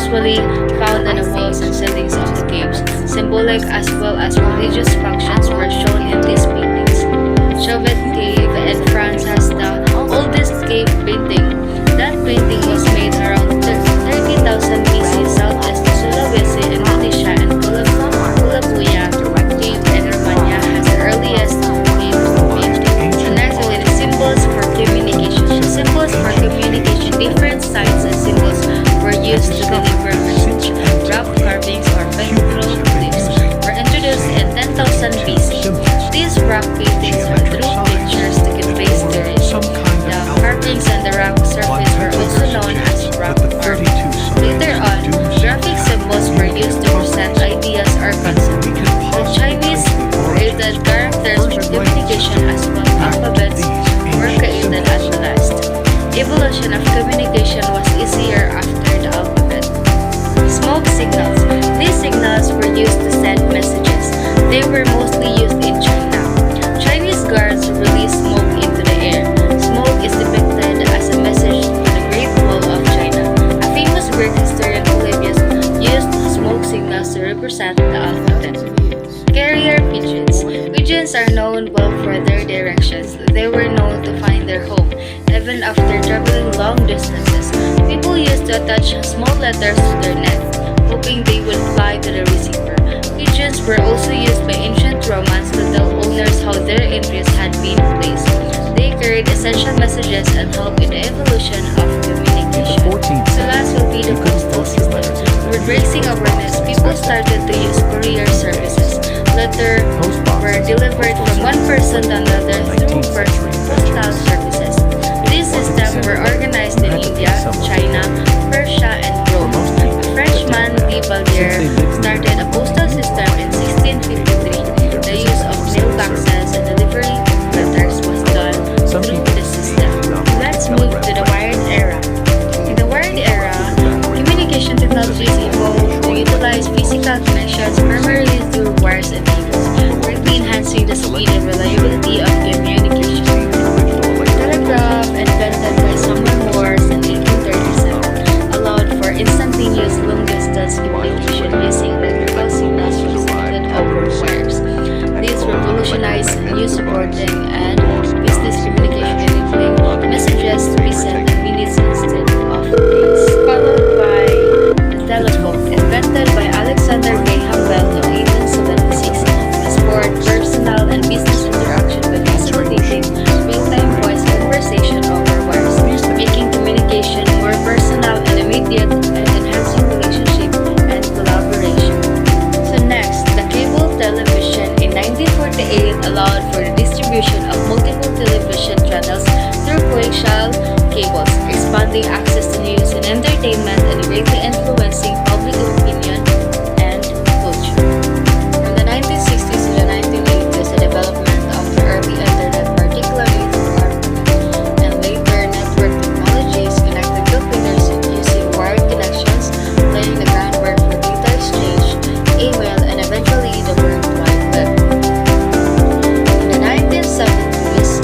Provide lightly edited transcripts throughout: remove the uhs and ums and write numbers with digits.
usually found on the walls and ceilings of the caves. Symbolic as well as religious functions were shown in these paintings. Chauvet Cave in France has the oldest cave painting. That painting was made around 30,000 BC southeast Sulawesi, Indonesia, and Kulabuya Cave in Romania has the earliest cave painting. So next, with the symbols for communication. The symbols for communication, different signs and symbols were used to deliver message. Rock carvings or petrol leaves were introduced in 10,000 BC. These rock paintings drew pictures to convey stories. The carvings on the rock surface were also known as rock art. Later on, graphic symbols were used to present ideas or concepts. The Chinese created characters for communication as well. Alphabets were created at the last. Evolution of communication was easier after the alphabet. Smoke signals. These signals were used to send messages. They were mostly used in China. Chinese guards release smoke into the air. Smoke is depicted as a message for the Great Wall of China. A famous Greek historian Polybius used smoke signals to represent the alphabet. Carrier pigeons. Pigeons are known well for their directions. They were known to find their home, even after traveling long distances. People used to attach small letters to their nest, hoping they would fly to the receiver. Pigeons were also used by ancient Romans to tell owners how their entries had been placed. They carried essential messages and helped in the evolution of communication. So last will be the postal system. With raising awareness, people started to use courier services. Letters were delivered from one person to another through postal services. These systems were organized in India, China, Persia, and Rome. A Frenchman, de Valliere, started a postal system in 1653. The use of mailboxes and delivery of letters was done through the system. Let's move to the wired era. In the wired era, communication technologies evolved to utilize physical connections primarily through wires and cables, greatly enhancing the speed and reliability of communication. Telegraph, invented by Samuel Morse in 1837, allowed for instantaneous long-distance communication using electrical signals transmitted over wires. This revolutionized news reporting and business communication, enabling messages to be sent in minutes instead of days. Followed by the telephone, invented by Alexander Graham Bell in 1876, transport personal and business interaction by facilitating real-time voice conversation over wires, making communication more personal and immediate and enhancing relationship and collaboration. So next, the cable television in 1948 allowed for the distribution of multiple television channels through coaxial cables, expanding access to news and entertainment and greatly influencing public opinion and culture. From the 1960s to the 1980s, the development of the early internet, particularly through ARPANET, and later network technologies connected computers using wired connections, laying the groundwork for data exchange, email, and eventually the World Wide Web. In the 1970s,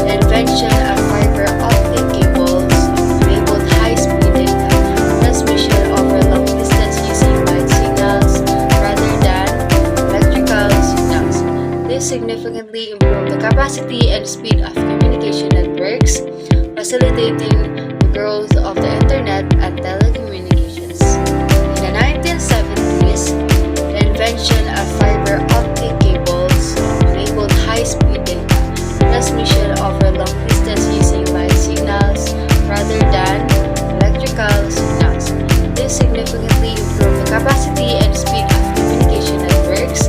the invention of fiber optic cables enabled high-speed data transmission over long distance using light signals rather than electrical signals. This significantly improved the capacity and speed of communication networks, facilitating the growth of the internet and telecommunications. In the 1970s, the invention of fiber optic cables enabled high-speed data transmission over long distance using light signals rather than electrical signals. This significantly improved the capacity and speed of communication networks,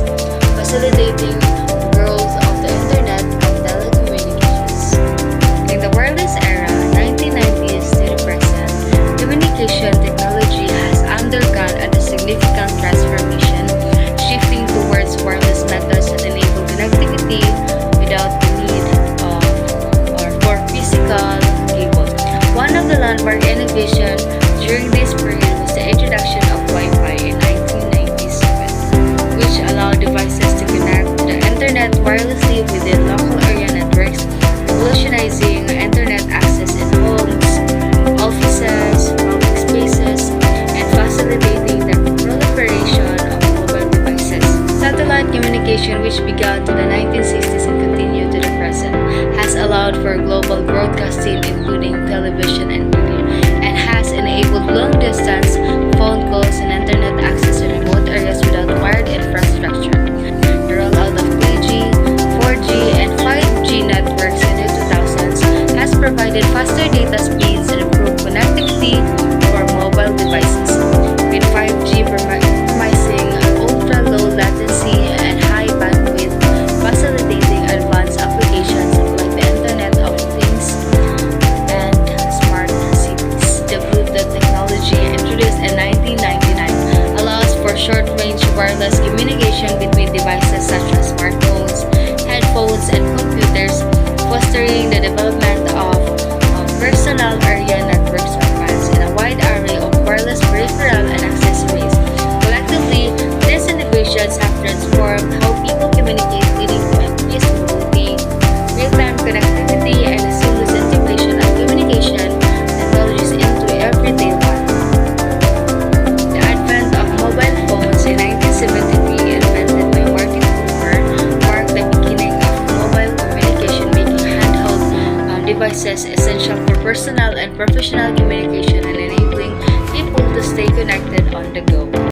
facilitating the growth of the internet and telecommunications. In the wireless era, 1990s to the present, communication technology has undergone a significant transformation, shifting towards wireless methods that enable connectivity without the need of or for physical cable. One of the landmark innovations during this period was the introduction of Wi-Fi in 1997, which allowed devices to connect to the communication between devices such as smartphones, headphones, and computers, fostering the development of personal area networks or PANs in a wide array of wireless peripheral and accessories. Collectively, these innovations have transformed how people communicate, leading to increased mobility, real-time connectivity, and a seamless integration of communication technologies into everyday life. The advent of mobile phones in 1973, invented by Martin Cooper, marked the beginning of mobile communication, making handheld devices essential for personal and professional communication and enabling people to stay connected on the go.